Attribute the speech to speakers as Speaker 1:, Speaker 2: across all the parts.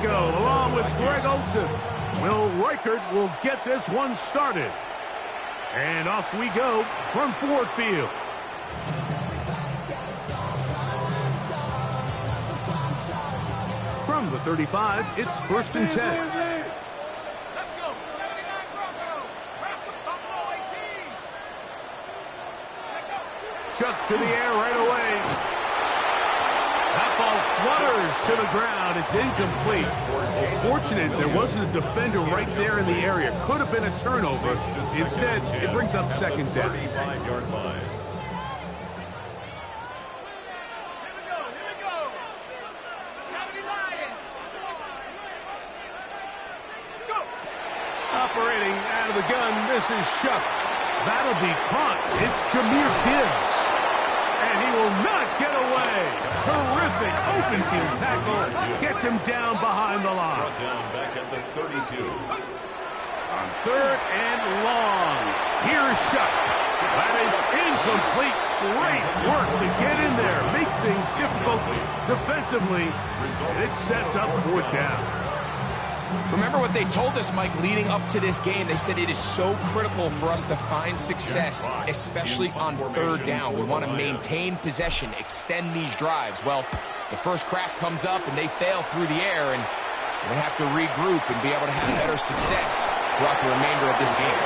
Speaker 1: go, along with Greg Olson. Will Reichert will get this one started. And off we go from Ford Field. From the 35, it's 1st and 10. Chuck to the air right away. That ball flutters to the ground. It's incomplete. Fortunate there wasn't a defender right there in the area. Could have been a turnover. Instead, it brings up 2nd down. Operating out of the gun, this is Shuck. That'll be caught. It's Jahmyr Gibbs. And he will not get away. Terrific open field tackle. Gets him down behind the line.
Speaker 2: Down back at the 32.
Speaker 1: On 3rd and long. Here's Shuck. That is incomplete. Great work to get in there. Make things difficult defensively. And it sets up 4th down.
Speaker 3: Remember what they told us, Mike, leading up to this game. They said it is so critical for us to find success, especially on 3rd down. We want to maintain possession, extend these drives. Well, the first crack comes up and they fail through the air, and we're going to have to regroup and be able to have better success throughout the remainder of this game.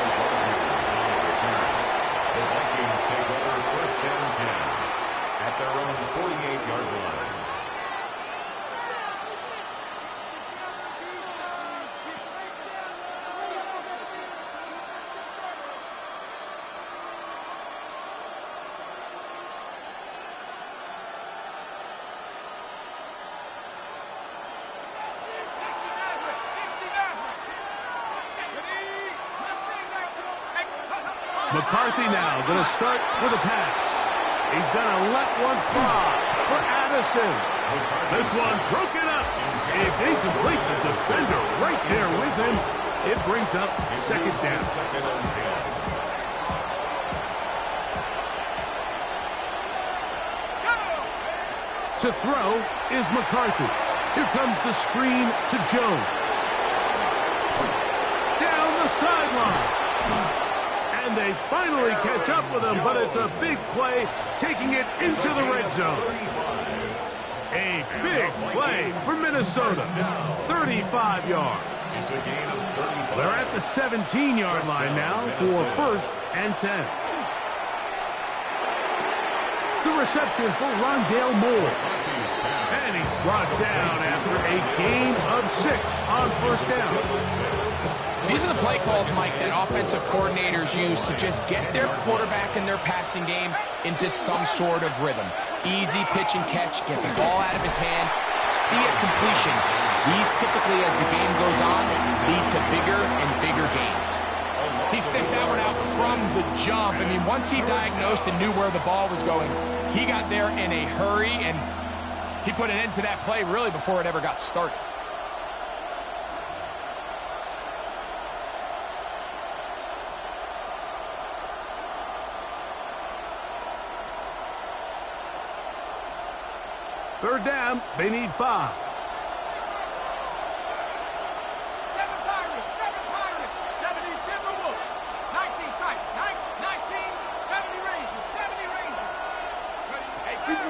Speaker 2: The Vikings take over 1st and 10 at their own 48-yard line.
Speaker 1: McCarthy now going to start with a pass. He's going to let one fly for Addison. This one broken up. It's incomplete. The defender right there with him. It brings up 2nd down. To throw is McCarthy. Here comes the screen to Jones. Down the sideline. And they finally catch up with him, but it's a big play, taking it into the red zone. A big play for Minnesota. 35 yards. They're at the 17-yard line now for 1st and 10. The reception for Rondale Moore. And he's brought down after a gain of 6 on 1st down.
Speaker 3: These are the play calls, Mike, that offensive coordinators use to just get their quarterback and their passing game into some sort of rhythm. Easy pitch and catch, get the ball out of his hand, see a completion. These typically, as the game goes on, lead to bigger and bigger gains. He sniffed that one out from the jump. I mean, once he diagnosed and knew where the ball was going, he got there in a hurry, and he put an end to that play really before it ever got started.
Speaker 1: Third down, they need 5.
Speaker 4: 7 Pirates, 70 Timberwolves, 19 tight, 19, 70 Rangers, 70 Rangers.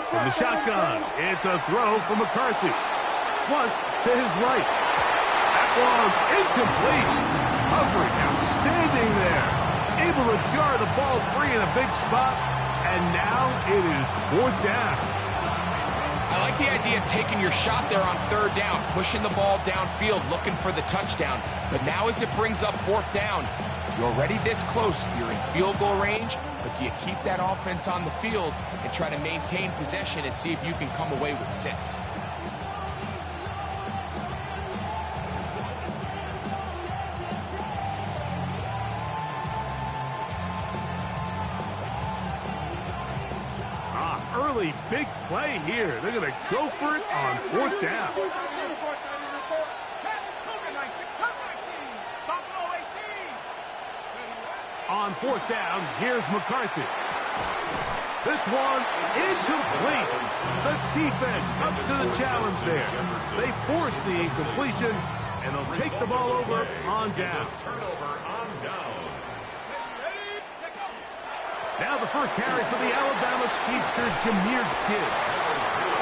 Speaker 1: From the shotgun, it's a throw from McCarthy. Flushed to his right. That one incomplete. Coverage outstanding there. Able to jar the ball free in a big spot. And now it is 4th down.
Speaker 3: I like the idea of taking your shot there on 3rd down, pushing the ball downfield, looking for the touchdown. But now as it brings up 4th down, you're already this close. You're in field goal range, but do you keep that offense on the field and try to maintain possession and see if you can come away with 6?
Speaker 1: Early big play here. They're going to go for it on 4th down. On 4th down, here's McCarthy. This one incomplete. The defense up to the challenge there. They force the incompletion, and they'll take the ball over on down.
Speaker 2: Turnover on down.
Speaker 1: Now the first carry for the Alabama speedster, Jahmyr Gibbs.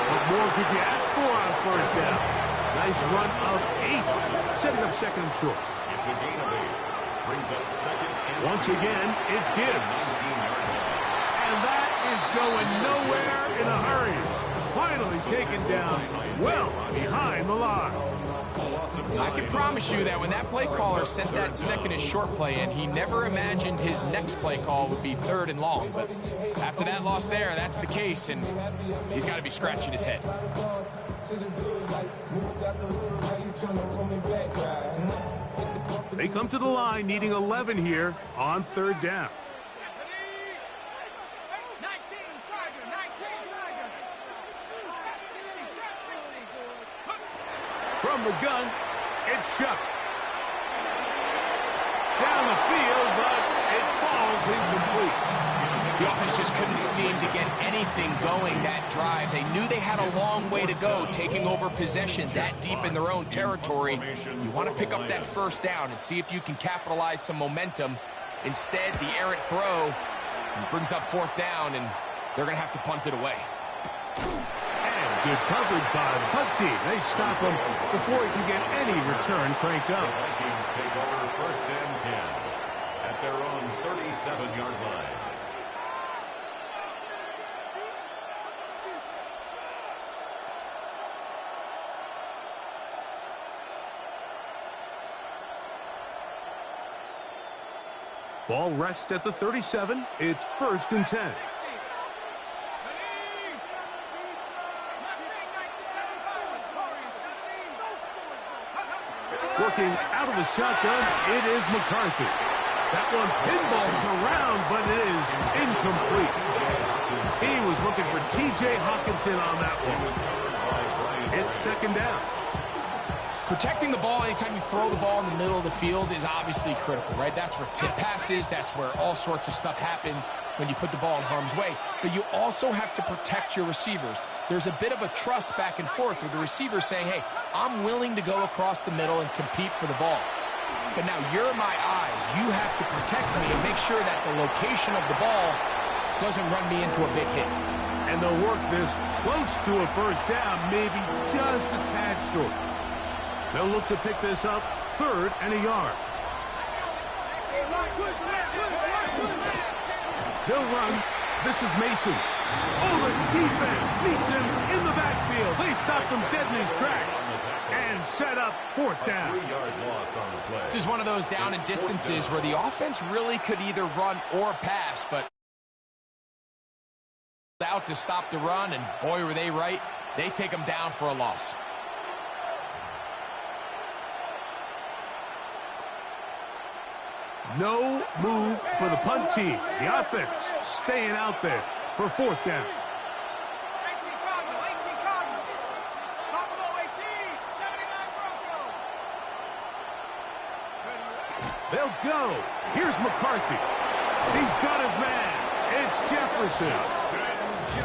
Speaker 1: What more could you ask for on first down? Nice run of 8, setting up second and short.
Speaker 2: It's a gain of 8. Brings up second and
Speaker 1: Once again, it's Gibbs.
Speaker 2: 19-yard line.
Speaker 1: And that is going nowhere in a hurry. Finally taken down well behind the line.
Speaker 3: I can promise you that when that play caller sent that second and short play in, he never imagined his next play call would be third and long. But after that loss there, that's the case, and he's got to be scratching his head.
Speaker 1: They come to the line needing 11 here on third down. From the gun, it's Shuck. Down the field, but it falls incomplete.
Speaker 3: The offense just couldn't seem to get anything going that drive. They knew they had a long way to go, taking over possession that deep in their own territory. You want to pick up that first down and see if you can capitalize some momentum. Instead, the errant throw brings up fourth down, and they're going to have to punt it away.
Speaker 1: Good coverage by the punt team. They stop him before he can get any return cranked up.
Speaker 2: The Vikings take over first and 10 at their own 37-yard line.
Speaker 1: Ball rests at the 37. It's first and 10. Working out of the shotgun, it is McCarthy. That one pinballs around, but it is incomplete. He was looking for T.J. Hawkinson on that one. It's second down.
Speaker 3: Protecting the ball anytime you throw the ball in the middle of the field is obviously critical, right? That's where tip passes, that's where all sorts of stuff happens when you put the ball in harm's way. But you also have to protect your receivers. There's a bit of a trust back and forth with the receiver saying, hey, I'm willing to go across the middle and compete for the ball. But now you're my eyes. You have to protect me and make sure that the location of the ball doesn't run me into a big hit.
Speaker 1: And they'll work this close to a first down, maybe just a tad short. They'll look to pick this up, third and a yard. They'll run. This is Mason. Oh, the defense meets him in the backfield. They stopped him dead in his tracks and set up fourth down.
Speaker 2: 3-yard loss on the play.
Speaker 3: This is one of those down and distances where the offense really could either run or pass, but out to stop the run, and boy, were they right. They take them down for a loss.
Speaker 1: No move for the punt team. The offense staying out there for fourth down.
Speaker 4: 18 Cardinal, 18 Cardinal. Buffalo 18, 79 Bronco.
Speaker 1: They'll go. Here's McCarthy. He's got his man. It's Jefferson.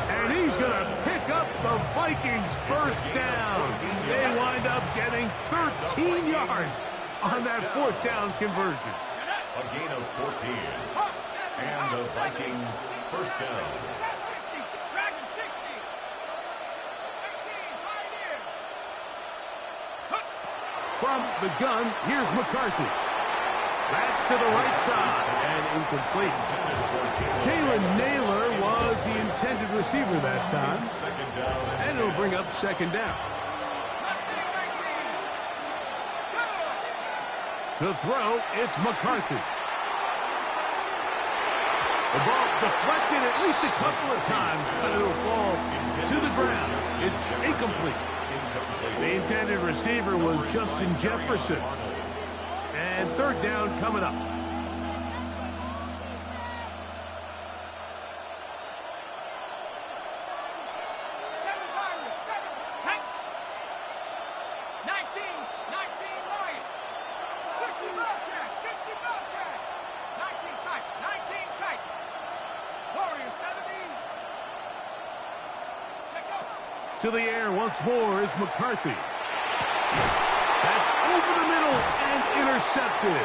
Speaker 1: And he's going to pick up the Vikings first down. They wind up getting 13 yards on that fourth down conversion.
Speaker 2: A gain of 14. And the Vikings first down.
Speaker 4: Dragon 60. 18, Pioneer.
Speaker 1: From the gun, here's McCarthy. That's to the right side and incomplete. Jalen Naylor was the intended receiver that time. And it'll bring up second down. To throw, it's McCarthy. The ball deflected at least a couple of times, but it'll fall to the ground. It's incomplete. The intended receiver was Justin Jefferson. And third down coming up.
Speaker 4: 19 tight. Warriors 70.
Speaker 1: To the air once more is McCarthy. That's over the middle and intercepted.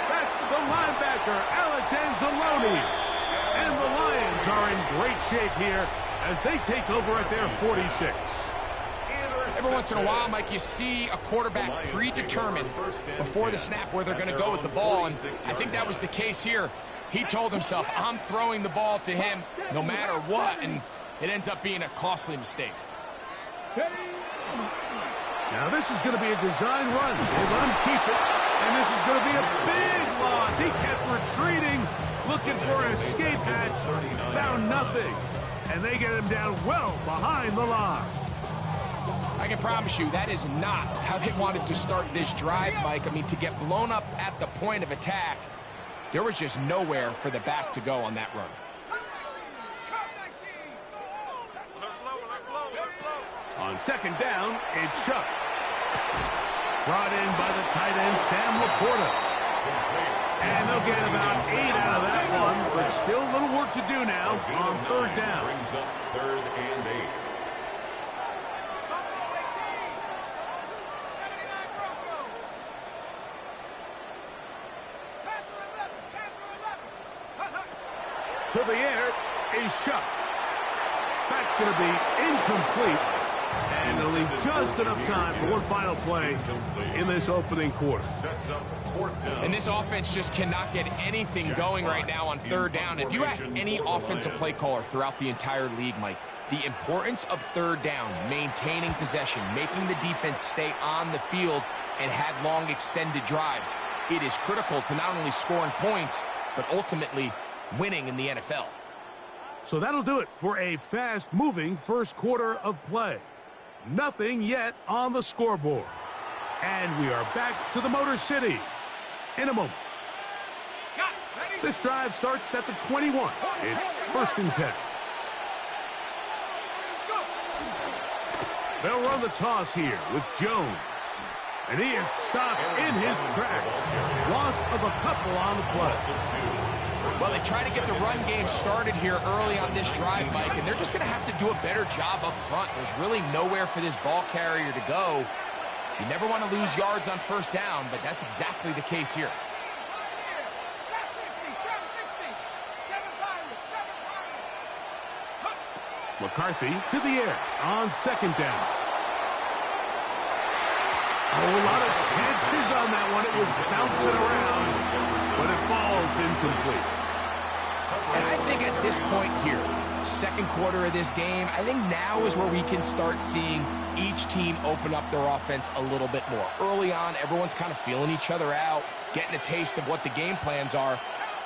Speaker 1: That's the linebacker, Alex Anzalone. And the Lions are in great shape here as they take over at their 46.
Speaker 3: Every once in a while, Mike, you see a quarterback predetermined before the snap where they're going to go with the ball, and I think that was the case here. He told himself, I'm throwing the ball to him no matter what, and it ends up being a costly mistake.
Speaker 1: Now this is going to be a design run. They let him keep it, and this is going to be a big loss. He kept retreating, looking for an escape hatch, found nothing, and they get him down well behind the line.
Speaker 3: I can promise you that is not how they wanted to start this drive, Mike. I mean, to get blown up at the point of attack, there was just nowhere for the back to go on that run.
Speaker 1: On second down, it's Shuck. Brought in by the tight end, Sam Laporta. And they'll get about 8 out of that one, but still a little work to do now on third down.
Speaker 2: Brings up 3rd and 8.
Speaker 1: To the air is Shuck. That's going to be incomplete. And it'll leave just enough time for one final play in this opening quarter.
Speaker 2: Sets up 4th down.
Speaker 3: And this offense just cannot get anything going right now on third down. If you ask any offensive play caller throughout the entire league, Mike, the importance of third down, maintaining possession, making the defense stay on the field and have long extended drives, it is critical to not only scoring points, but ultimately winning in the NFL.
Speaker 1: So that'll do it for a fast-moving first quarter of play. Nothing yet on the scoreboard. And we are back to the Motor City in a moment. This drive starts at the 21. It's 1st and 10. They'll run the toss here with Jones. And he is stopped in his tracks. Loss of a couple on the play.
Speaker 3: Well, they try to get the run game started here early on this drive, Mike, and they're just going to have to do a better job up front. There's really nowhere for this ball carrier to go. You never want to lose yards on first down, but that's exactly the case here.
Speaker 1: McCarthy to the air on second down. A lot of chances on that one. It was bouncing around, but it falls incomplete.
Speaker 3: And I think at this point here, second quarter of this game, I think now is where we can start seeing each team open up their offense a little bit more. Early on, everyone's kind of feeling each other out, getting a taste of what the game plans are.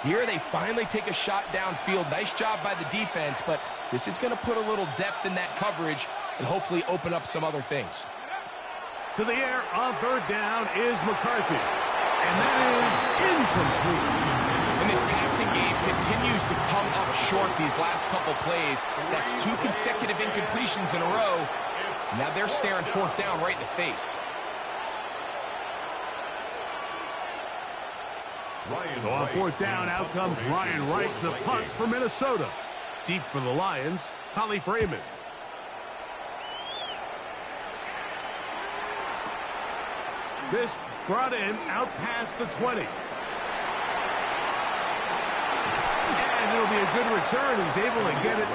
Speaker 3: Here they finally take a shot downfield. Nice job by the defense, but this is going to put a little depth in that coverage and hopefully open up some other things.
Speaker 1: To the air on third down is McCarthy. And that is incomplete.
Speaker 3: And this passing game continues to come up short these last couple plays. That's 2 consecutive incompletions in a row. Now they're staring 4th down right in the face.
Speaker 1: So on 4th down, out comes Ryan Wright to punt for Minnesota. Deep for the Lions, Holly Freeman. This brought in out past the 20. And it'll be a good return. He's able to get it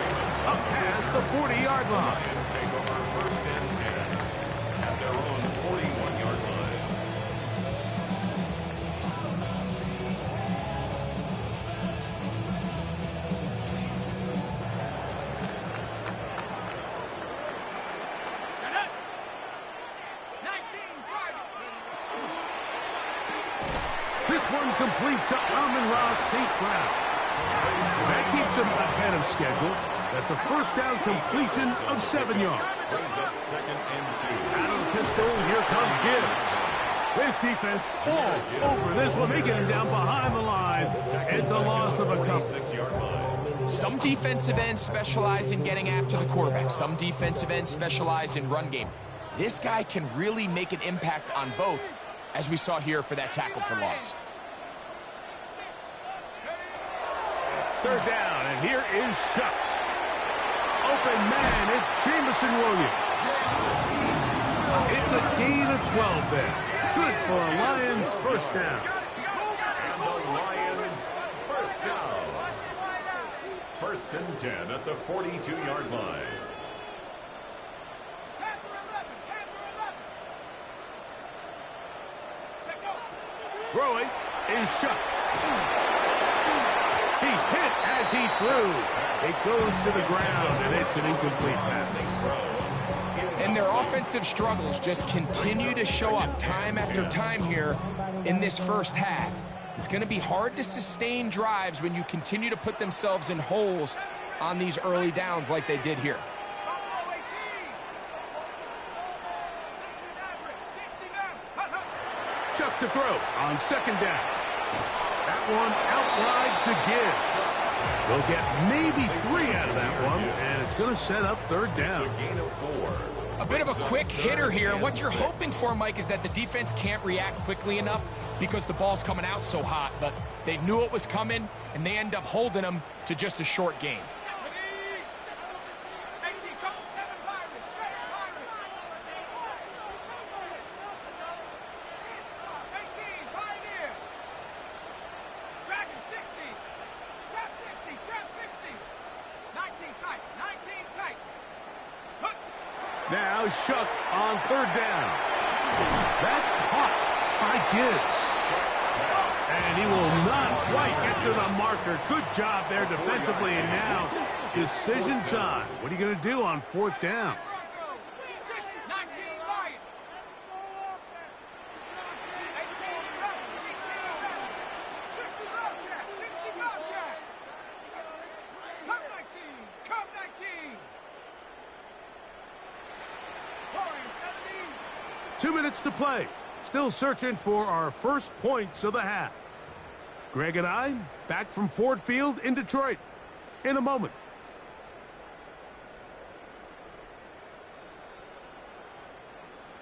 Speaker 1: up past the 40-yard line.
Speaker 2: Take over 1st and 10 at their own 41-yard line.
Speaker 1: This one complete to Amon-Ra St. Brown. That keeps him ahead of schedule. That's a first down completion of 7 yards.
Speaker 2: Brings up 2nd and 2.
Speaker 1: Out of the pistol, here comes Gibbs. This defense all over this one. They get him down behind the line. It's a loss of a couple.
Speaker 2: 6-yard line.
Speaker 3: Some defensive ends specialize in getting after the quarterback. Some defensive ends specialize in run game. This guy can really make an impact on both, as we saw here for that tackle for loss.
Speaker 1: Third down, and here is Shuck. open man. It's Jamison Williams. It's a gain of 12 there. Good for a Lions first down.
Speaker 2: And the Lions first down. First and 10 at the 42-yard line.
Speaker 1: Throwing is shut. He's hit as he threw. It goes to the ground, and it's an incomplete pass.
Speaker 3: And their offensive struggles just continue to show up time after time here in this first half. It's going to be hard to sustain drives when you continue to put themselves in holes on these early downs like they did here.
Speaker 1: Chuck to throw on second down. That one out wide to Gibbs. They'll get maybe 3 out of that one, and it's going to set up third down.
Speaker 2: It's a gain of 4.
Speaker 3: A bit of a quick hitter here. What you're hoping for, Mike, is that the defense can't react quickly enough because the ball's coming out so hot. But they knew it was coming, and they end up holding them to just a short gain.
Speaker 1: Now Shuck on third down. That's caught by Gibbs. And he will not quite get to the marker. Good job there defensively. And now decision time. What are you going to do on fourth down? Two minutes to play. Still searching for our first points of the half. Greg and I back from Ford Field in Detroit in a moment.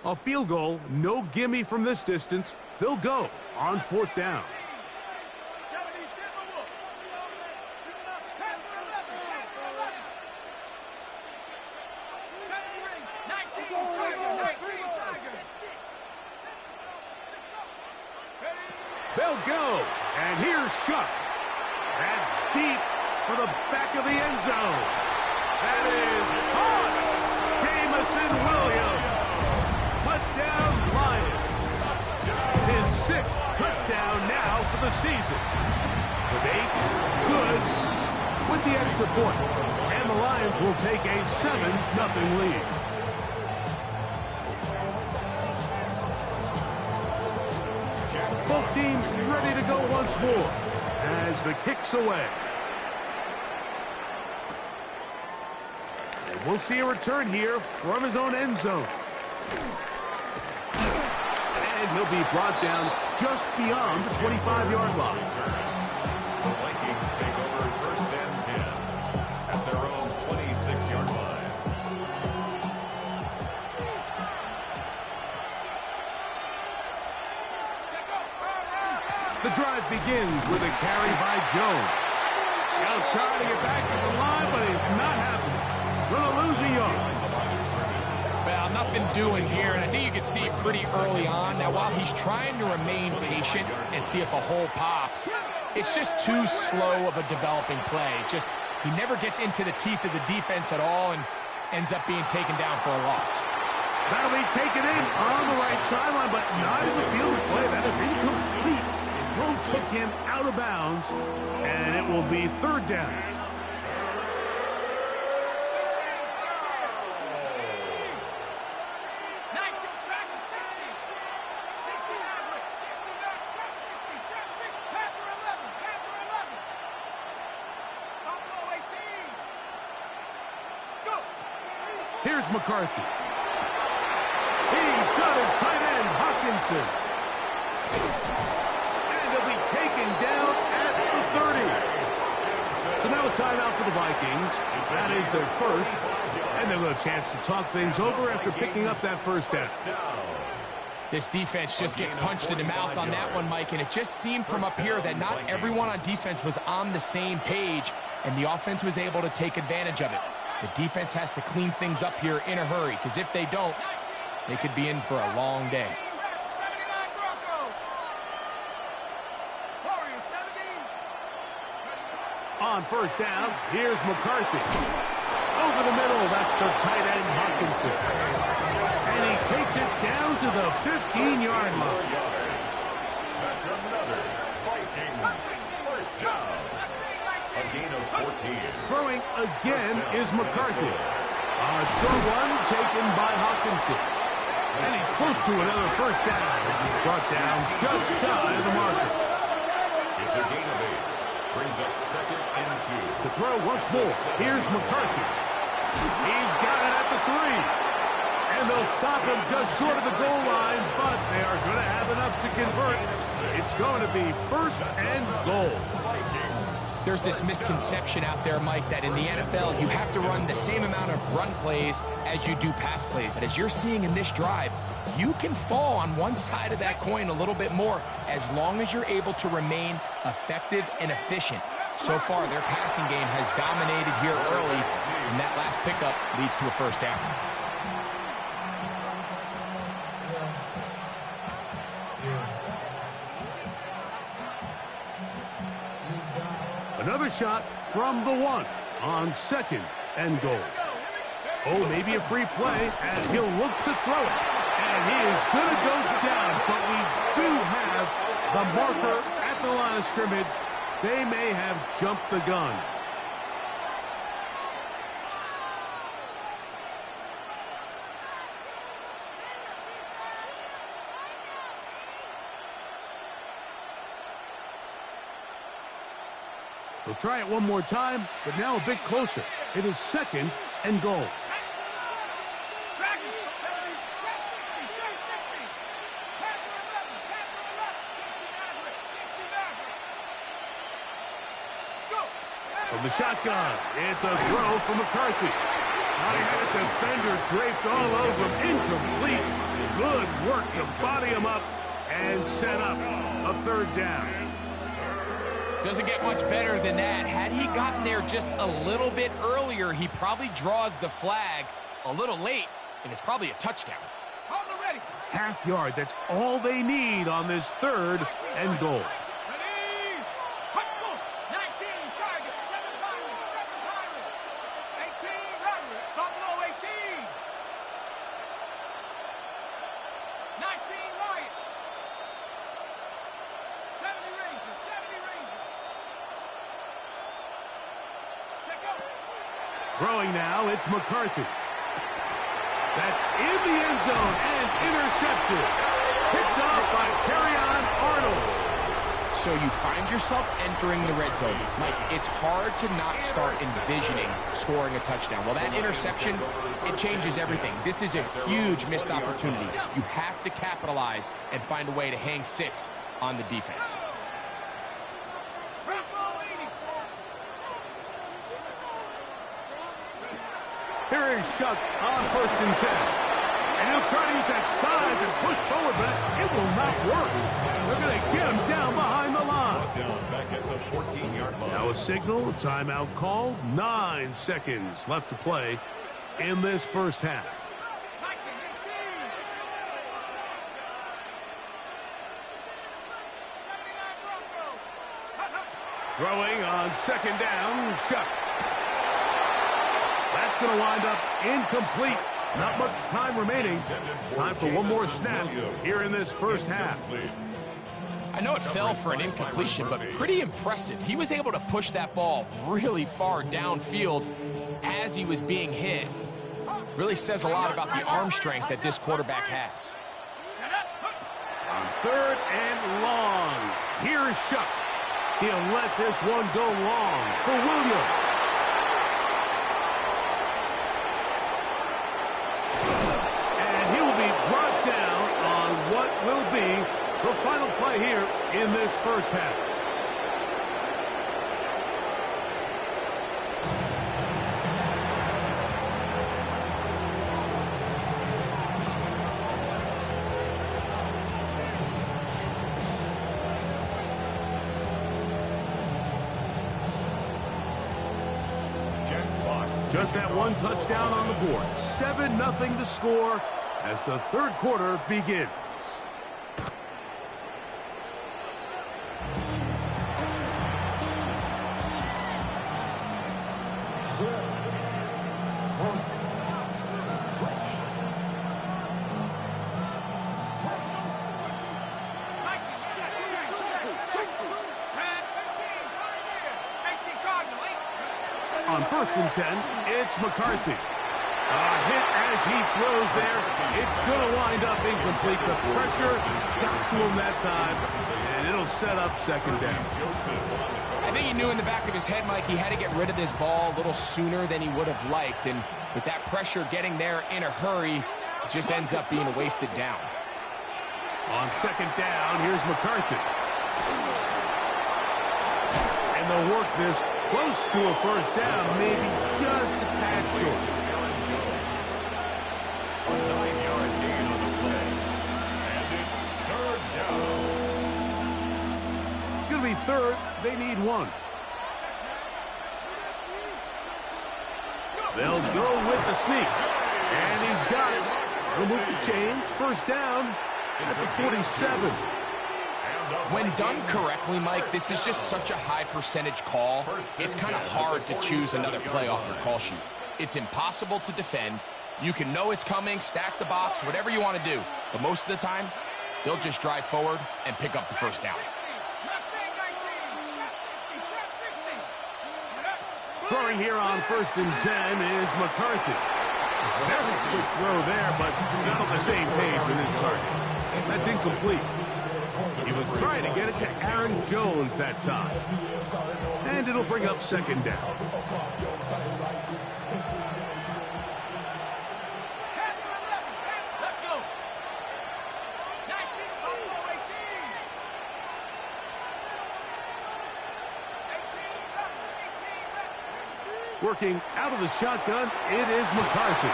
Speaker 1: A field goal, no gimme from this distance. They'll go on fourth down. They'll go, and here's Shuck. That's deep for the back of the end zone. That is caught. Jamison Williams. Touchdown, Lions. His 6th touchdown now for the season. The bait, good, with the extra point. And the Lions will take a 7-0 lead. Both teams ready to go once more as the kick's away. And we'll see a return here from his own end zone. And he'll be brought down just beyond the 25-yard line.
Speaker 2: The Vikings take over first and 10 at their own 26-yard line.
Speaker 1: The drive begins with a carry by Jones. He'll try to get back to the line, but it's not happening. Going to lose a yard.
Speaker 3: Well, nothing doing here, and I think you can see pretty early on. Now, while he's trying to remain patient and see if a hole pops, it's just too slow of a developing play. He never gets into the teeth of the defense at all and ends up being taken down for a loss.
Speaker 1: That'll be taken in on the right sideline, but not in the field of play. That is incomplete. Throw took him out of bounds, and it will be third down. Here's McCarthy. He's got his tight end, Hawkinson. And he'll be taken down at the 30. So now a timeout for the Vikings. That is their first. And they'll have a chance to talk things over after picking up that first down.
Speaker 3: This defense just gets punched in the mouth on that one, Mike, and it just seemed from up here that not everyone on defense was on the same page, and the offense was able to take advantage of it. The defense has to clean things up here in a hurry, because if they don't, they could be in for a long day.
Speaker 4: 79 Broncos. Warriors 17.
Speaker 1: On first down, here's McCarthy. Over the middle, that's the tight end Hawkinson. And he takes it down to the 15-yard line.
Speaker 2: That's another Vikings first down. A gain of 14.
Speaker 1: Throwing again is McCarthy. A short one taken by Hawkinson. And he's close to another first down as he's brought down just shy of the marker.
Speaker 2: It's a gain of 8. Brings up 2nd and 2.
Speaker 1: To throw once more, here's McCarthy. He's got it at the 3. And they'll stop him just short of the goal line, but they are going to have enough to convert. It's going to be 1st and goal.
Speaker 3: There's this misconception out there, Mike, that in the NFL, you have to run the same amount of run plays as you do pass plays. And as you're seeing in this drive, you can fall on one side of that coin a little bit more as long as you're able to remain effective and efficient. So far, their passing game has dominated here early, and that last pickup leads to a first down.
Speaker 1: Another shot from the 1 on 2nd and goal. Oh, maybe a free play, and he'll look to throw it. And he is going to go down, but we do have the marker at the line of scrimmage. They may have jumped the gun. They'll try it one more time, but now a bit closer. It is 2nd and goal.
Speaker 4: Dragons 70, check 60, check 60. Panther 11, Panther 11, 60 Maverick, 60 Maverick. Go.
Speaker 1: From the shotgun, it's a throw from McCarthy. Now he had a defender draped all over him. Incomplete. Good work to body him up and set up a 3rd down.
Speaker 3: Doesn't get much better than that. Had he gotten there just a little bit earlier, he probably draws the flag a little late, and it's probably a touchdown.
Speaker 4: Hold the ready.
Speaker 1: Half yard, that's all they need on this 3rd and goal.
Speaker 4: Ready. Hut, go. 19 Charger, 7 Pirates, 7 Pirates. 18 Roderick, Buffalo 18. 19 Lion. 70 Rangers, 70 Rangers. Check out.
Speaker 1: Throwing now, it's McCarthy. That's in the end zone and intercepted. Picked off by Terrion Arnold.
Speaker 3: So you find yourself entering the red zone. Mike, it's hard to not start envisioning scoring a touchdown. Well, that interception, it changes everything. This is a huge missed opportunity. You have to capitalize and find a way to hang 6 on the defense.
Speaker 1: Here is Shuck on 1st and 10. And he'll try to use that size and push forward, but it will not work. They're going to get him down behind the line.
Speaker 2: Down back at the 14-yard line.
Speaker 1: Now a signal, timeout called. 9 seconds left to play in this first half. Throwing on 2nd down, Shuck. That's going to wind up incomplete. Not much time remaining. Time for one more snap here in this first half.
Speaker 3: I know it fell for an incompletion, but pretty impressive. He was able to push that ball really far downfield as he was being hit. Really says a lot about the arm strength that this quarterback has.
Speaker 1: On 3rd and long, here's Shuck. He'll let this one go long for Williams. And he will be brought down on what will be the final play here in this first half.
Speaker 2: Fox
Speaker 1: Just that one touchdown on the board. 7-0 the score as the third quarter begins. On 1st and 10, it's McCarthy. A hit as he throws there. It's going to wind up incomplete. The pressure got to him that time, and it'll set up 2nd down.
Speaker 3: I think he knew in the back of his head, Mike, he had to get rid of this ball a little sooner than he would have liked. And with that pressure getting there in a hurry, it just ends up being a wasted down.
Speaker 1: On 2nd down, here's McCarthy. And they'll work this close to a 1st down, maybe just a tad short.
Speaker 2: A 9-yard gain on the play. And it's 3rd down.
Speaker 1: It's going to be 3rd. They need 1. They'll go with the sneak. And he's got it. He'll move the chains. 1st down at the 47.
Speaker 3: When done correctly, Mike, this is just such a high percentage call. It's kind of hard to choose another play off your call sheet. It's impossible to defend. You can know it's coming, stack the box, whatever you want to do. But most of the time, they'll just drive forward and pick up the 1st down.
Speaker 1: Throwing here on 1st and 10 is McCarthy. Very quick throw there, but not on the same page with his target. That's incomplete. He was trying to get it to Aaron Jones that time. And it'll bring up 2nd down.
Speaker 4: Let's go. 19, 18.
Speaker 1: Working out of the shotgun, it is McCarthy.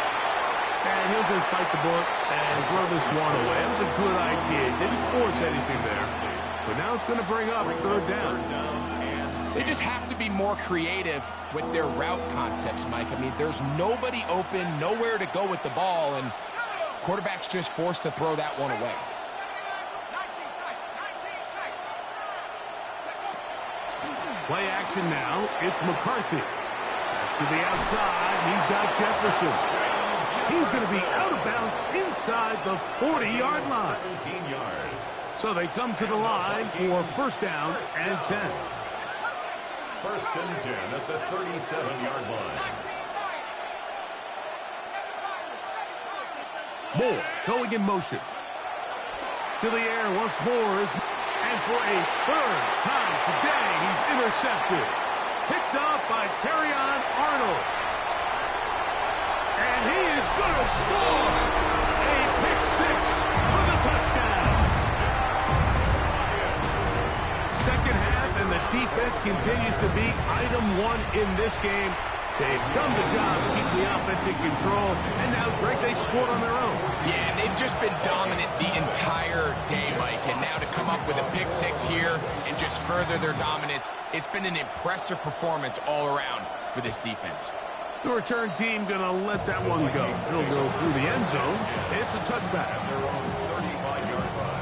Speaker 1: And he'll just bite the bullet and throw this one away. It was a good idea. He didn't force anything there. But now it's going to bring up 3rd down.
Speaker 3: They just have to be more creative with their route concepts, Mike. I mean, there's nobody open, nowhere to go with the ball, and quarterback's just forced to throw that one away.
Speaker 1: Play action now. It's McCarthy. That's to the outside. He's got Jefferson. He's going to be out of bounds inside the 40-yard line.
Speaker 2: 17 yards.
Speaker 1: So they come to the line for 1st down and 10.
Speaker 2: 1st and 10 at the 37-yard line.
Speaker 1: Moore going in motion. To the air once more. And for a 3rd time today, he's intercepted. Picked off by Terrion Arnold. And he is going to score a pick 6 for the touchdown. 2nd half, and the defense continues to be item 1 in this game. They've done the job to keep the offense in control, and now, Greg, they scored on their own.
Speaker 3: Yeah, and they've just been dominant the entire day, Mike. And now to come up with a pick 6 here and just further their dominance, it's been an impressive performance all around for this defense.
Speaker 1: The return team going to let that one go. It'll go through the end zone. It's a touchback.
Speaker 2: Their own 35-yard line.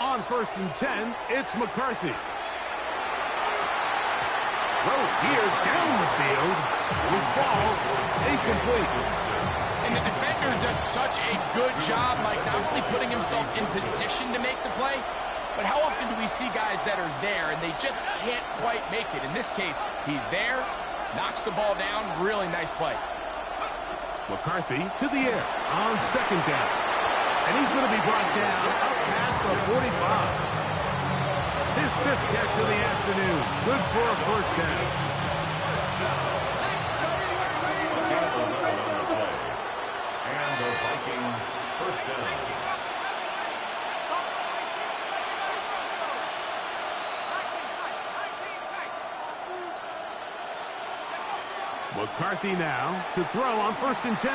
Speaker 1: On 1st and 10, it's McCarthy. Throw here down the field. Will fall incomplete.
Speaker 3: And the defender does such a good job, like not only putting himself in position to make the play, but how often do we see guys that are there and they just can't quite make it? In this case, he's there, knocks the ball down, really nice play.
Speaker 1: McCarthy to the air on 2nd down. And he's going to be brought down up past the 45. His 5th catch of the afternoon. Good for a 1st down.
Speaker 2: And the Vikings 1st down.
Speaker 1: McCarthy now to throw on 1st and 10.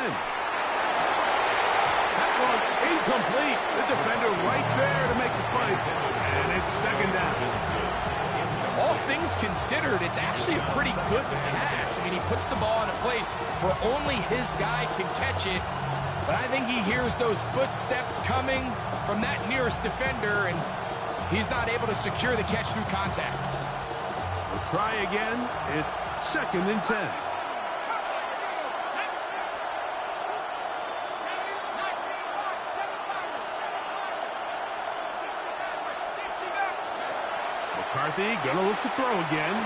Speaker 1: That one incomplete. The defender right there to make the play. And it's 2nd down.
Speaker 3: All things considered, it's actually a pretty good pass. I mean, he puts the ball in a place where only his guy can catch it. But I think he hears those footsteps coming from that nearest defender, and he's not able to secure the catch through contact.
Speaker 1: We'll try again. It's 2nd and 10. McCarthy gonna look to throw again.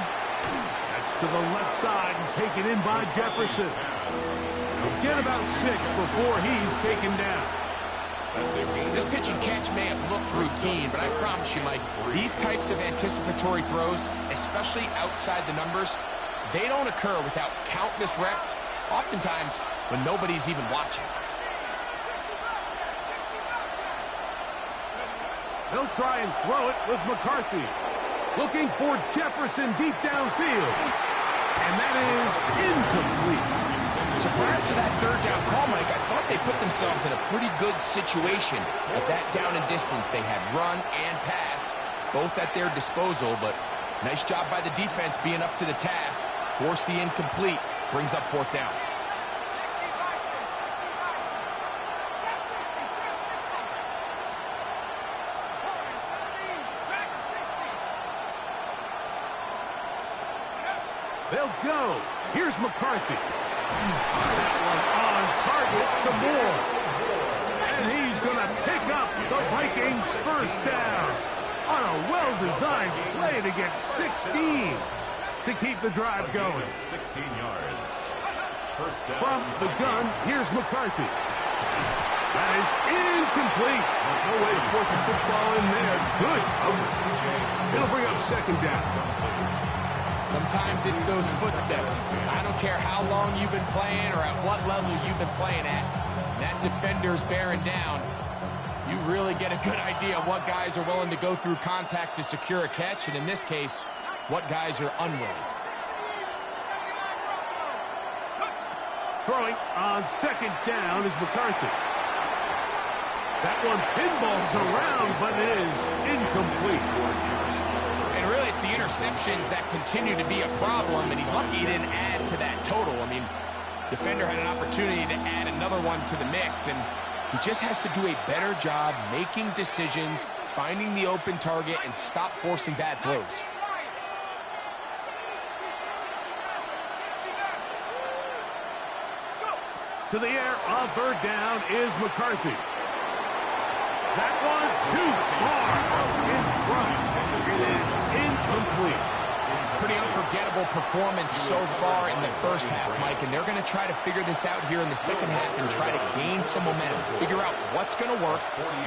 Speaker 1: That's to the left side and taken in by Jefferson. He'll get about 6 before he's taken down.
Speaker 3: This pitch and catch may have looked routine, but I promise you, Mike, these types of anticipatory throws, especially outside the numbers, they don't occur without countless reps, oftentimes when nobody's even watching.
Speaker 1: He'll try and throw it with McCarthy. Looking for Jefferson deep downfield. And that is incomplete.
Speaker 3: So prior to that 3rd down call, Mike, I thought they put themselves in a pretty good situation. At that down and distance, they had run and pass, both at their disposal, but nice job by the defense being up to the task. Force the incomplete, brings up 4th down.
Speaker 1: They'll go. Here's McCarthy. That one on target to Moore. And he's going to pick up the Vikings' 1st down on a well-designed play to get 16 to keep the drive going.
Speaker 2: 16 yards. 1st down.
Speaker 1: From the gun, here's McCarthy. That is incomplete. No way to force the football in there. Good coverage. It'll bring up 2nd down.
Speaker 3: Sometimes it's those footsteps. I don't care how long you've been playing or at what level you've been playing at. When that defender's bearing down, you really get a good idea of what guys are willing to go through contact to secure a catch, and in this case, what guys are unwilling.
Speaker 1: Throwing on 2nd down is McCarthy. That one pinballs around, but it is incomplete.
Speaker 3: And really, it's the interceptions that continue to be a problem, and he's lucky he didn't add to that total. I mean, defender had an opportunity to add another one to the mix, and he just has to do a better job making decisions, finding the open target, and stop forcing bad throws.
Speaker 1: To the air on 3rd down is McCarthy. That one too far in front. It is incomplete.
Speaker 3: Pretty unforgettable performance so far in the 1st half, Mike, and they're going to try to figure this out here in the 2nd half and try to gain some momentum, figure out what's going to work,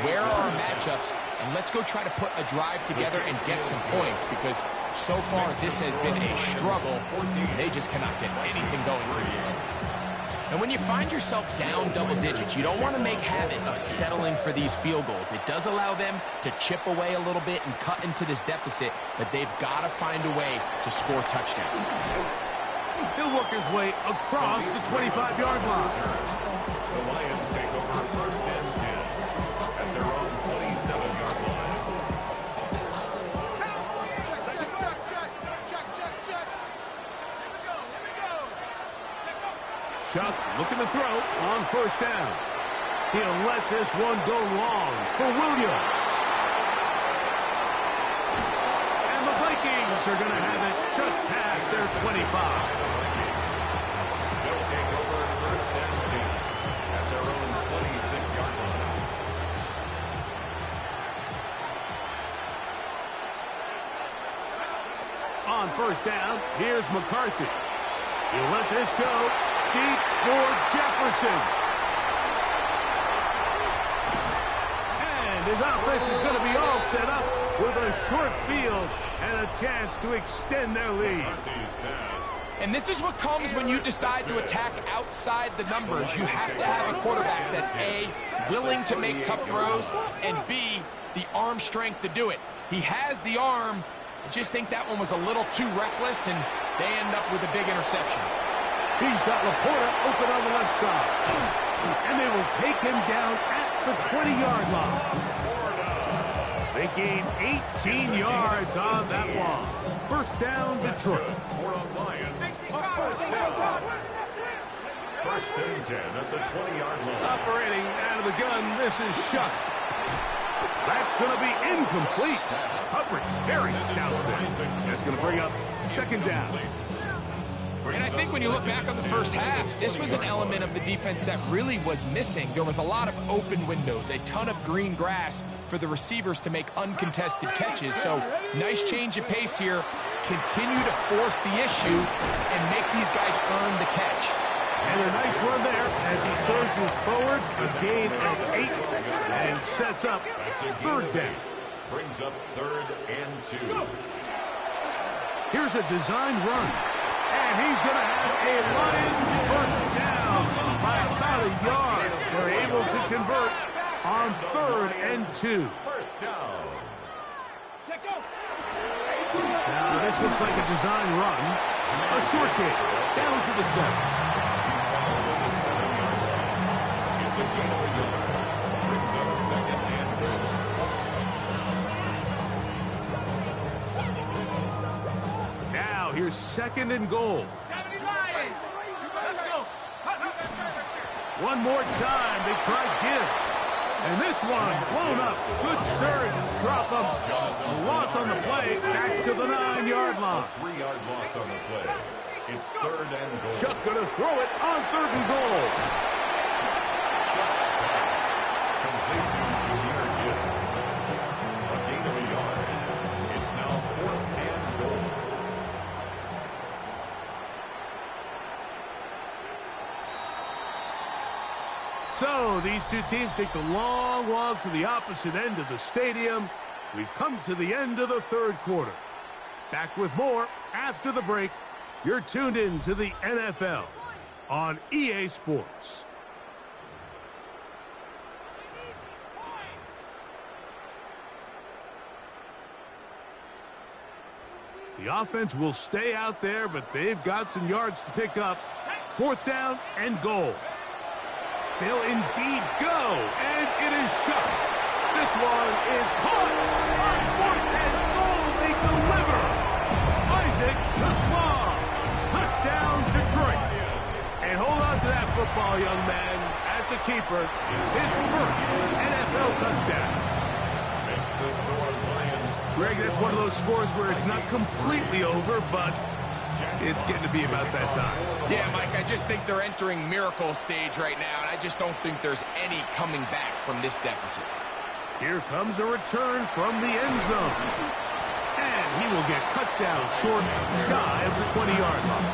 Speaker 3: where are our matchups, and let's go try to put a drive together and get some points, because so far this has been a struggle. They just cannot get anything going for you. And when you find yourself down double digits, you don't want to make habit of settling for these field goals. It does allow them to chip away a little bit and cut into this deficit, but they've got to find a way to score touchdowns.
Speaker 1: He'll work his way across the 25-yard line.
Speaker 2: The Lions take over 1st and 10 at their own 27-yard line.
Speaker 1: Chuck looking to throw on 1st down. He'll let this one go long for Williams. And the Vikings are going to have it just past their 25.
Speaker 2: They'll take over 1st and 10 at their own 26-yard line.
Speaker 1: On 1st down, here's McCarthy. He'll let this go deep for Jefferson. And his offense is going to be all set up with a short field and a chance to extend their lead.
Speaker 3: And this is what comes when you decide to attack outside the numbers. You have to have a quarterback that's A, willing to make tough throws, and B, the arm strength to do it. He has the arm. I just think that one was a little too reckless, and they end up with a big interception.
Speaker 1: He's got Laporta open on the left side. And they will take him down at the 20-yard line. They gain 18 yards on that one. First down, Detroit.
Speaker 2: For the Lions, first down. First and 10 at the 20-yard line.
Speaker 1: Operating out of the gun, this is Shuck. That's going to be incomplete. Coverage very stout there. That's going to bring up second down.
Speaker 3: And I think when you look back on the first half, this was an element of the defense that really was missing. There was a lot of open windows, a ton of green grass for the receivers to make uncontested catches. So nice change of pace here. Continue to force the issue and make these guys earn the catch.
Speaker 1: And a nice run there as he surges forward, a gain of 8, and sets up third down.
Speaker 2: Brings up 3rd and 2.
Speaker 1: Here's a design run. And he's going to have a Lions first down by about a yard. They're able to convert on 3rd and 2.
Speaker 2: First down.
Speaker 1: Now this looks like a design run. A short kick down to the 7.
Speaker 2: It's a gain of a yard. Brings up 2nd and 4.
Speaker 1: Now here's 2nd and goal.
Speaker 4: 70 Lions. Let's go.
Speaker 1: One more time, they try Gibbs. And this one blown up. Good surge. Drop him. A loss on the play. Back to the 9-yard line.
Speaker 2: 3-yard loss on the play. It's 3rd and goal.
Speaker 1: Chuck going to throw it on 3rd and goal.
Speaker 2: Chuck's pass. Complete to Jahmyr Gibbs. A gain of a yard. It's now 4th and goal.
Speaker 1: So these two teams take the long walk to the opposite end of the stadium. We've come to the end of the 3rd quarter. Back with more after the break. You're tuned in to the NFL on EA Sports. The offense will stay out there, but they've got some yards to pick up. 4th down and goal. They'll indeed go, and it is shot. This one is caught. On 4th and goal, they deliver. Isaac to Slaw. Touchdown, Detroit. And hold on to that football, young man. That's a keeper. His first NFL touchdown.
Speaker 2: Makes the score Lions.
Speaker 1: Greg, that's one of those scores where it's not completely over, but it's getting to be about that time.
Speaker 3: Yeah, Mike, I just think they're entering miracle stage right now, and I just don't think there's any coming back from this deficit.
Speaker 1: Here comes a return from the end zone. And he will get cut down short, shy of the 20-yard line.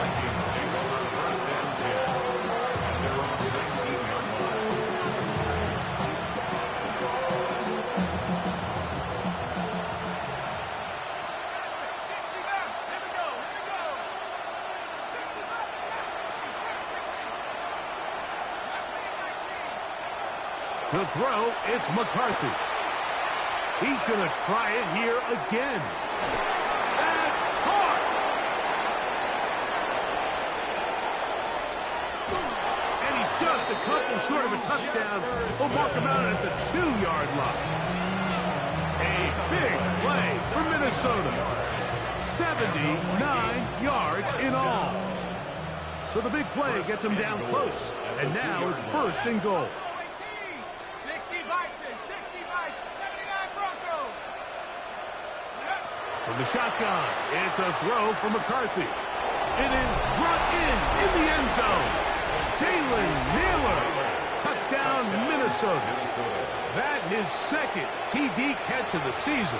Speaker 2: Vikings take over 1st and 10. And they're on the 19-yard line.
Speaker 1: To throw, it's McCarthy. He's going to try it here again. That's caught! And he's just a couple short of a touchdown. We'll mark him out at the 2-yard line. A big play for Minnesota. 79 yards in all. So the big play gets him down close. And now it's 1st and goal.
Speaker 4: 60 Bison, 79 Broncos.
Speaker 1: From the shotgun, it's a throw for McCarthy. It is brought in the end zone. Jalen Naylor. Touchdown, Minnesota. That his 2nd TD catch of the season.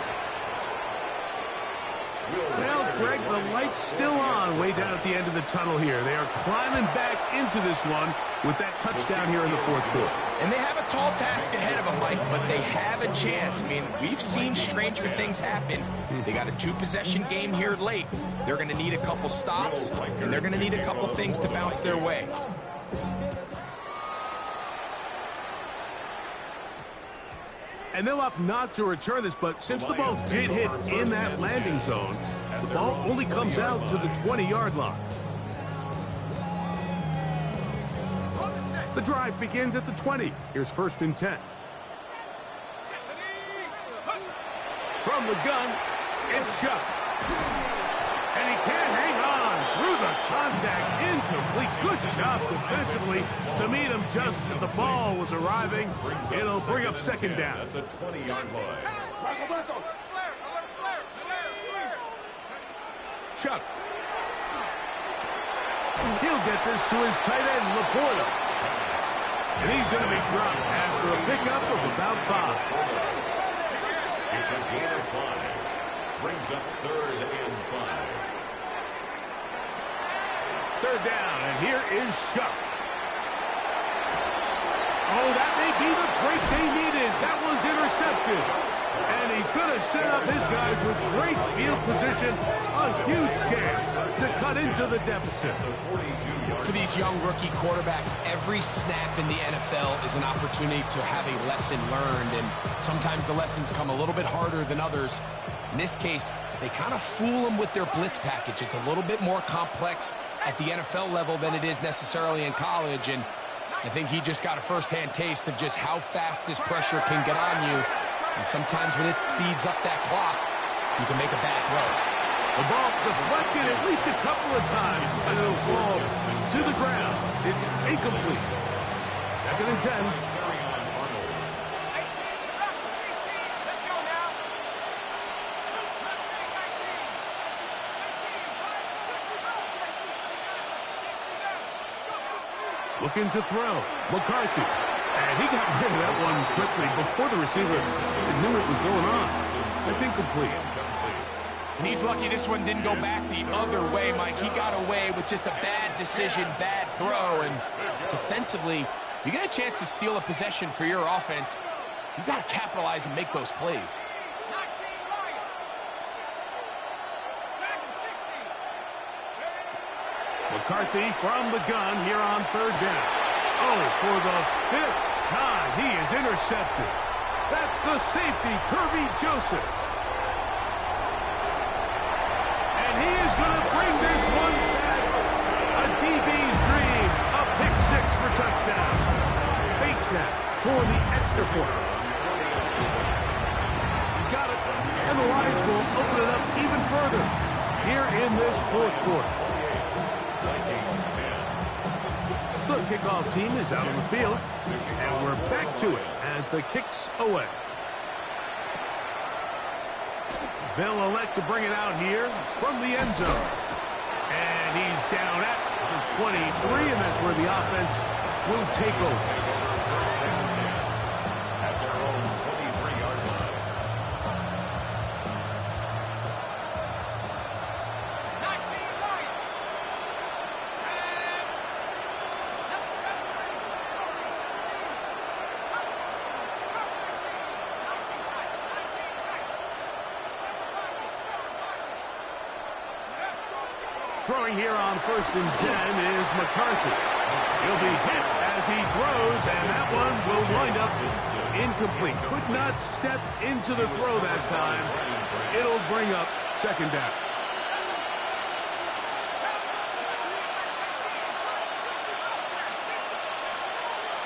Speaker 1: Well, Greg, the light's still on way down at the end of the tunnel here. They are climbing back into this one with that touchdown here in the 4th quarter.
Speaker 3: And they have a tall task ahead of them, Mike, but they have a chance. I mean, we've seen stranger things happen. They got a 2-possession game here late. They're going to need a couple stops, and they're going to need a couple things to bounce their way.
Speaker 1: And they'll opt not to return this, but since the ball did hit in that landing zone, the ball only comes out to the 20-yard line. The drive begins at the 20. Here's 1st and 10. From the gun, it's Chuck. And he can't hang on through the contact. Incomplete. Good job defensively to meet him just as the ball was arriving. It'll bring up 2nd down.
Speaker 2: At the 20-yard line.
Speaker 1: Chuck. He'll get this to his tight end, Laporta. And he's going to be dropped after a pickup of about 5.
Speaker 2: It's a gain of 5. Brings up 3rd and 5.
Speaker 1: 3rd down, and here is Chuck. Oh, that may be the break they needed. That one's intercepted. And he's going to set up his guys with great field position. A huge chance to cut into the deficit.
Speaker 3: For these young rookie quarterbacks, every snap in the NFL is an opportunity to have a lesson learned. And sometimes the lessons come a little bit harder than others. In this case, they kind of fool them with their blitz package. It's a little bit more complex at the NFL level than it is necessarily in college. And I think he just got a first-hand taste of just how fast this pressure can get on you. And sometimes when it speeds up that clock, you can make a bad throw.
Speaker 1: The ball deflected at least a couple of times, and it'll fall to the ground. It's incomplete. 2nd and 10. Looking to throw. McCarthy. And he got rid of that one quickly before the receiver knew what was going on. That's incomplete.
Speaker 3: And he's lucky this one didn't go back the other way, Mike. He got away with just a bad decision, bad throw. And defensively, you get a chance to steal a possession for your offense. You got to capitalize and make those plays.
Speaker 1: McCarthy from the gun here on 3rd down. Oh, for the 5th time, he is intercepted. That's the safety, Kirby Joseph. And he is going to bring this one back. A DB's dream. A pick 6 for touchdown. Bates that for the extra point. He's got it. And the Lions will open it up even further here in this 4th quarter. The kickoff team is out on the field, and we're back to it as the kick's away. They'll elect to bring it out here from the end zone. And he's down at the 23, and that's where the offense will take over.
Speaker 2: At their own 23-yard line.
Speaker 1: Throwing here on 1st and 10 is McCarthy. He'll be hit as he throws, and that one will wind up incomplete. Could not step into the throw that time. It'll bring up 2nd down.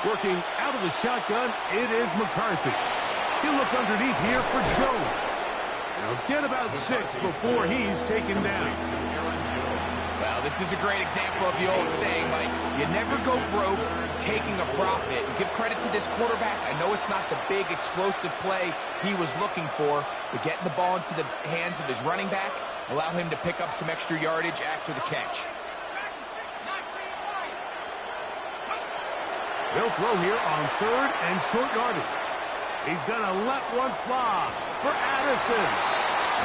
Speaker 1: Working out of the shotgun, it is McCarthy. He'll look underneath here for Jones. He'll get about 6 before he's taken down.
Speaker 3: Well, this is a great example of the old saying, Mike, you never go broke taking a profit. Give credit to this quarterback. I know it's not the big explosive play he was looking for, but getting the ball into the hands of his running back allowed him to pick up some extra yardage after the catch.
Speaker 1: They'll throw here on 3rd and short yardage. He's going to let one fly for Addison.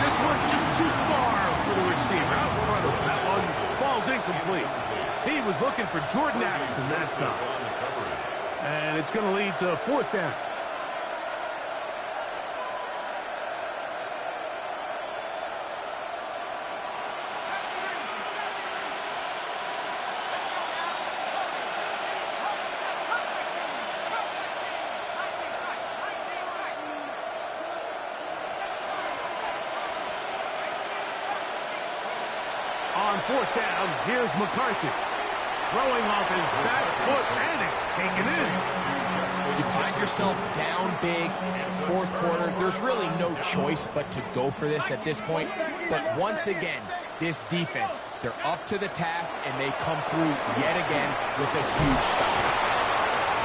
Speaker 1: This one just too far for the receiver. Out in front of him. That one falls incomplete. He was looking for Jordan Addison that time. And it's going to lead to 4th down. On 4th down, here's McCarthy. Throwing off his back foot, and it's taken
Speaker 3: yourself down big, it's the fourth quarter, there's really no choice but to go for this at this point. But once again, this defense, they're up to the task, and they come through yet again with a huge stop.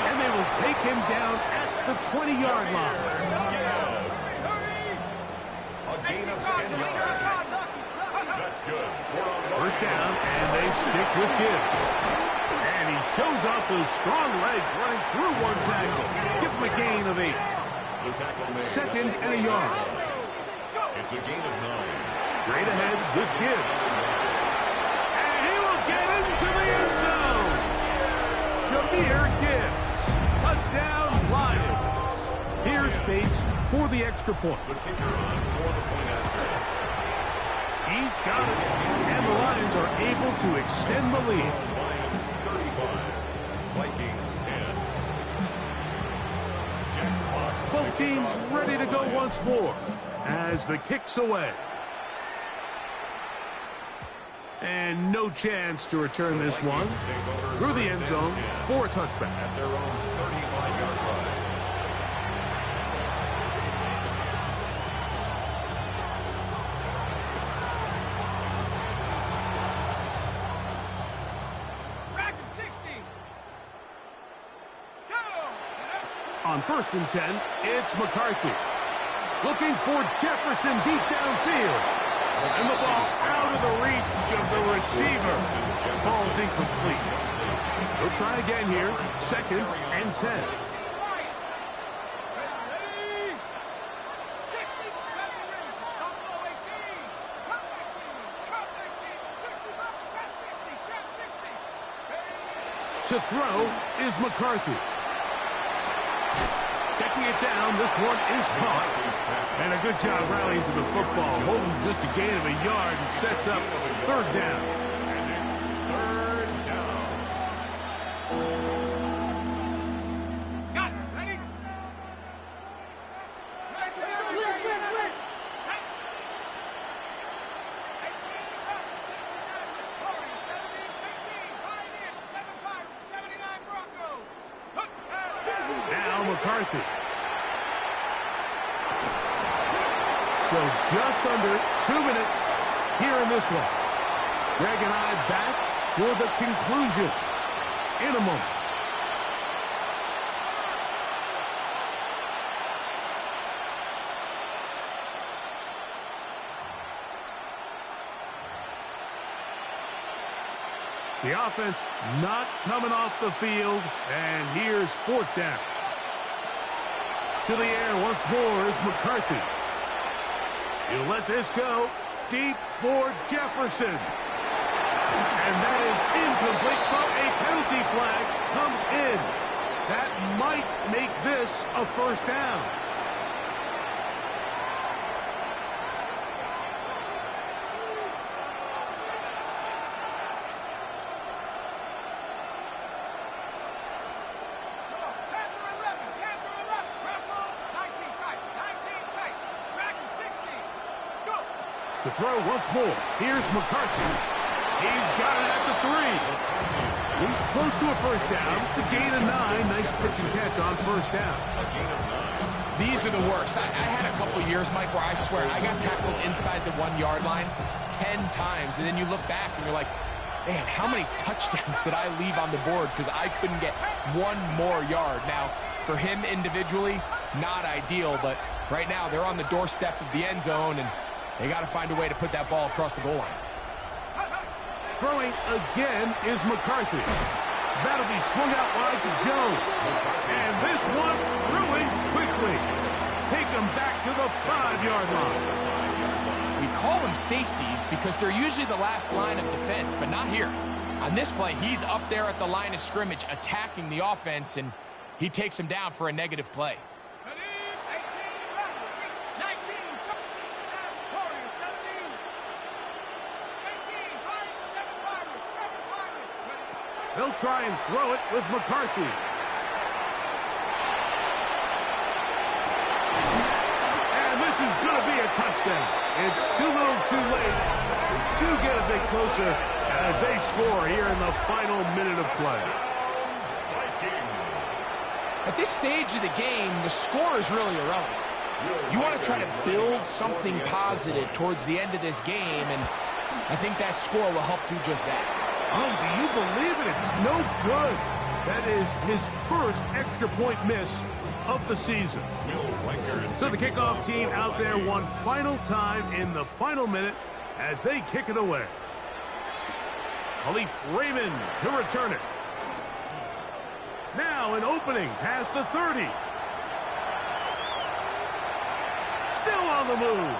Speaker 1: And they will take him down at the 20-yard line.
Speaker 2: A gain of 10 yards. That's good.
Speaker 1: First down, and they stick with Gibbs. And he shows off those strong legs running through one tackle. Give him a gain of 8.
Speaker 2: The tackle made.
Speaker 1: Second and a yard.
Speaker 2: It's a gain of 9.
Speaker 1: Straight ahead with Gibbs. And he will get into the end zone. Jahmyr Gibbs. Touchdown, Lions. Here's Bates for the extra point.
Speaker 2: The kicker on for the point after.
Speaker 1: He's got it. And the Lions are able to extend the lead.
Speaker 2: Lions 35. Vikings 10. Jack Fox.
Speaker 1: Both teams ready to go once more as the kick's away. And no chance to return this one through the end zone for a touchback.
Speaker 2: At their own 35-yard line.
Speaker 4: Bracket 60. Go.
Speaker 1: On 1st and 10, it's McCarthy. Looking for Jefferson deep downfield. And the ball out of the reach of the receiver. Ball's incomplete. He'll try again here. 2nd and 10. To throw is McCarthy. Checking it down, this one is caught. And a good job rallying to the football. Holding just a gain of a yard and sets up 3rd down.
Speaker 2: And it's 3rd down.
Speaker 4: Got it. Ready?
Speaker 1: Now McCarthy. So just under 2 minutes here in this one. Greg and I back for the conclusion in a moment. The offense not coming off the field, and here's 4th down. To the air once more is McCarthy. He'll let this go deep for Jefferson. And that is incomplete, but a penalty flag comes in. That might make this a 1st down. To throw once more. Here's McCarthy. He's got it at the 3. He's close to a 1st down. To gain a 9. Nice pitch and catch on 1st down.
Speaker 3: These are the worst. I had a couple years, Mike, where I swear I got tackled inside the 1-yard line 10 times. And then you look back and you're like, man, how many touchdowns did I leave on the board because I couldn't get one more yard? Now, for him individually, not ideal. But right now, they're on the doorstep of the end zone, and they got to find a way to put that ball across the goal line.
Speaker 1: Throwing again is McCarthy. That'll be swung out wide to Jones. And this one ruined quickly. Take them back to the 5-yard line.
Speaker 3: We call them safeties because they're usually the last line of defense, but not here. On this play, he's up there at the line of scrimmage attacking the offense, and he takes him down for a negative play.
Speaker 1: They'll try and throw it with McCarthy. And this is going to be a touchdown. It's too little too late. We do get a bit closer as they score here in the final minute of play.
Speaker 3: At this stage of the game, the score is really irrelevant. You want to try to build something positive towards the end of this game, and I think that score will help do just that.
Speaker 1: Oh, do you believe it? It's no good. That is his first extra point miss of the season. So the kickoff team out there one final time in the final minute as they kick it away. Khalif Raymond to return it. Now an opening past the 30. Still on the move.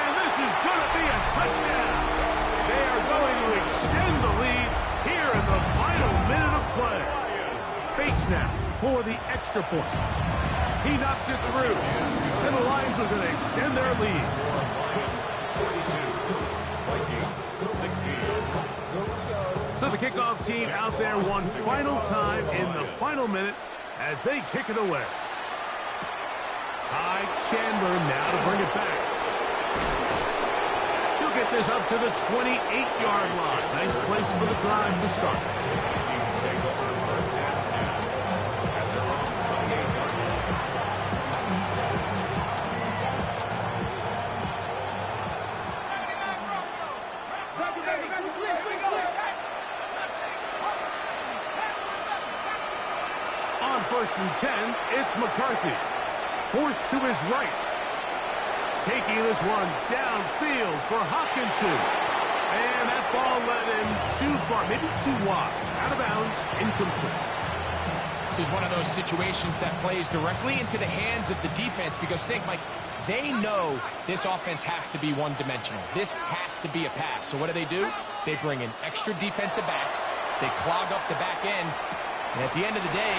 Speaker 1: And this is going to be a touchdown. They are going to extend the lead here in the final minute of play. Fakes now for the extra point. He knocks it through. And the Lions are going to extend their lead.
Speaker 2: 42, Vikings 16.
Speaker 1: So the kickoff team out there one final time in the final minute as they kick it away. Ty Chandler now to bring it back. He'll get this up to the 28-yard line. Nice place for the drive to start. On 1st and 10, it's McCarthy. Forced to his right. Taking this one downfield for Hopkinson. And that ball led him too far, maybe too wide. Out of bounds, incomplete.
Speaker 3: This is one of those situations that plays directly into the hands of the defense because think, Mike, they know this offense has to be one-dimensional. This has to be a pass. So what do? They bring in extra defensive backs. They clog up the back end. And at the end of the day,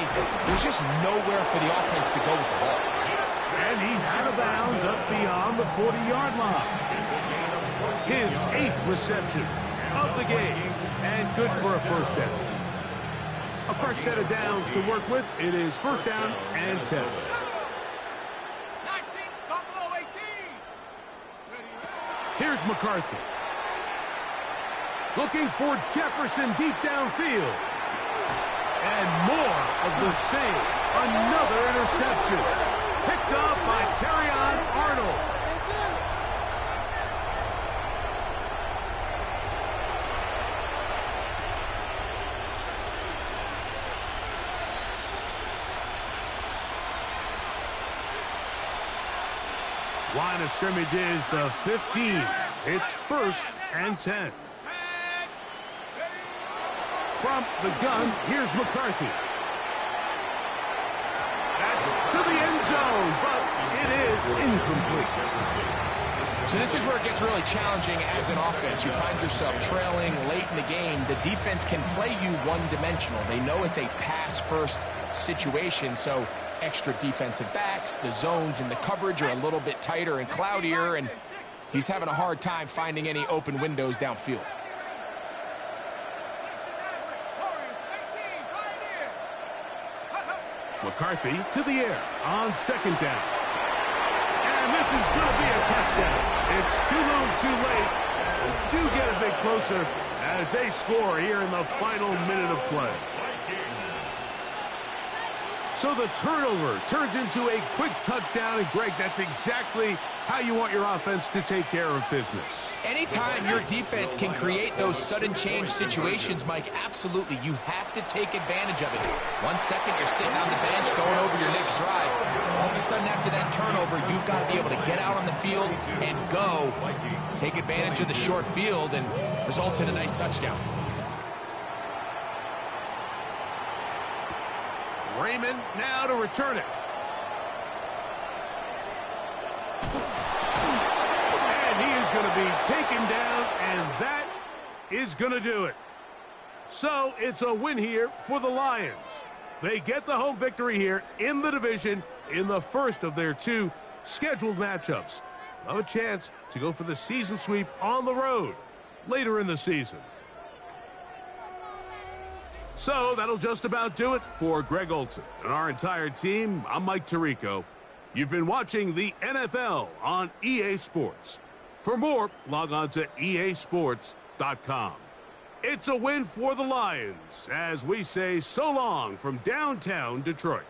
Speaker 3: there's just nowhere for the offense to go with the ball.
Speaker 1: And he's out of bounds up beyond the 40-yard line. His 8th reception of the game. And good for a first down. A fresh set of downs to work with. It is 1st down and 10.
Speaker 4: 19, Buffalo 18.
Speaker 1: Here's McCarthy. Looking for Jefferson deep downfield. And more of the same. Another interception. Picked up by Terrion Arnold. Line of scrimmage is the 15. It's 1st and 10. From the gun, here's McCarthy. That's to the end zone, but it is incomplete.
Speaker 3: So this is where it gets really challenging as an offense. You find yourself trailing late in the game. The defense can play you one-dimensional. They know it's a pass-first situation, so extra defensive backs, the zones and the coverage are a little bit tighter and cloudier, and he's having a hard time finding any open windows downfield.
Speaker 1: McCarthy to the air on 2nd down. And this is going to be a touchdown. It's too little too late. They do get a bit closer as they score here in the final minute of play. So the turnover turns into a quick touchdown. And, Greg, that's exactly how you want your offense to take care of business.
Speaker 3: Anytime your defense can create those sudden change situations, Mike, absolutely, you have to take advantage of it. 1 second, you're sitting on the bench going over your next drive. All of a sudden, after that turnover, you've got to be able to get out on the field and go. Take advantage of the short field and results in a nice touchdown.
Speaker 1: Raymond now to return it. And he is going to be taken down, and that is going to do it. So it's a win here for the Lions. They get the home victory here in the division in the first of their 2 scheduled matchups. They'll have a chance to go for the season sweep on the road later in the season. So that'll just about do it for Greg Olson and our entire team. I'm Mike Tirico. You've been watching the NFL on EA Sports. For more, log on to easports.com. It's a win for the Lions as we say so long from downtown Detroit.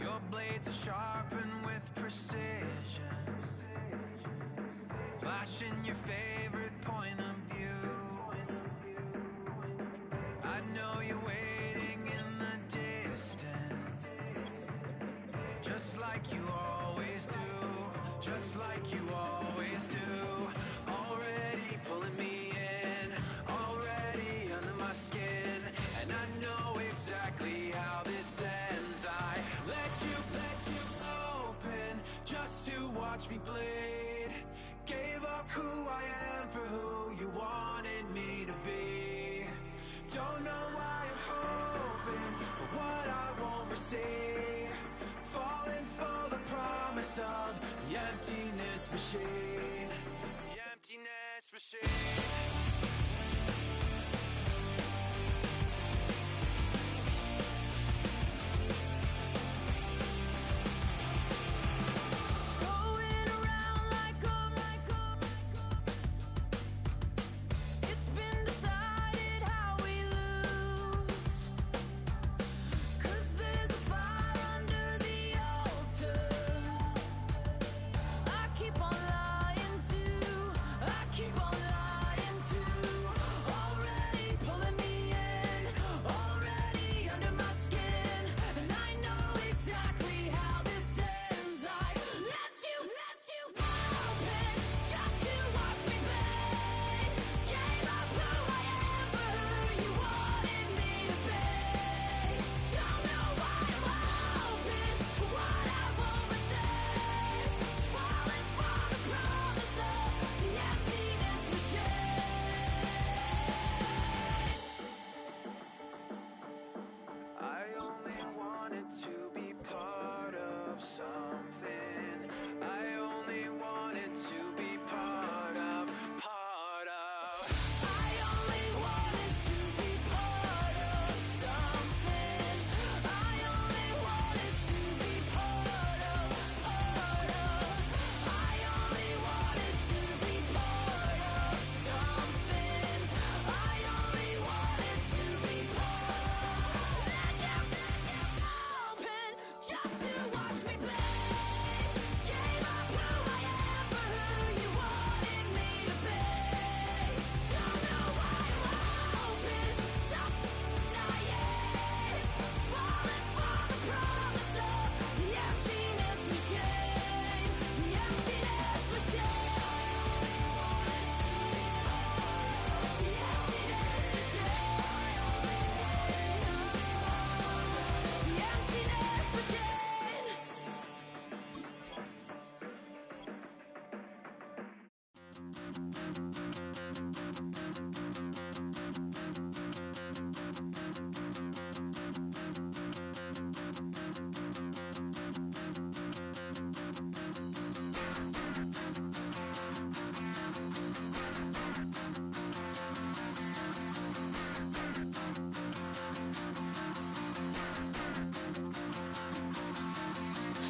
Speaker 5: Your blades are sharpened with precision, flashing your favorite point of view. I know you're waiting in the distance, just like you always do, just like you always do. Already pulling me in, already under my skin, and I know exactly how this ends. I let you open just to watch me bleed. Gave up who I am for who you wanted me to be. Don't know why I'm hoping for what I won't receive. Falling for the promise of the emptiness machine. The emptiness machine.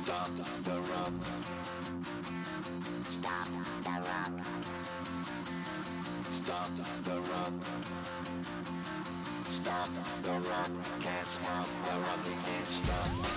Speaker 6: Stop the run. Stop the run. Stop the run. Stop the run. Can't stop the run. You can't stop.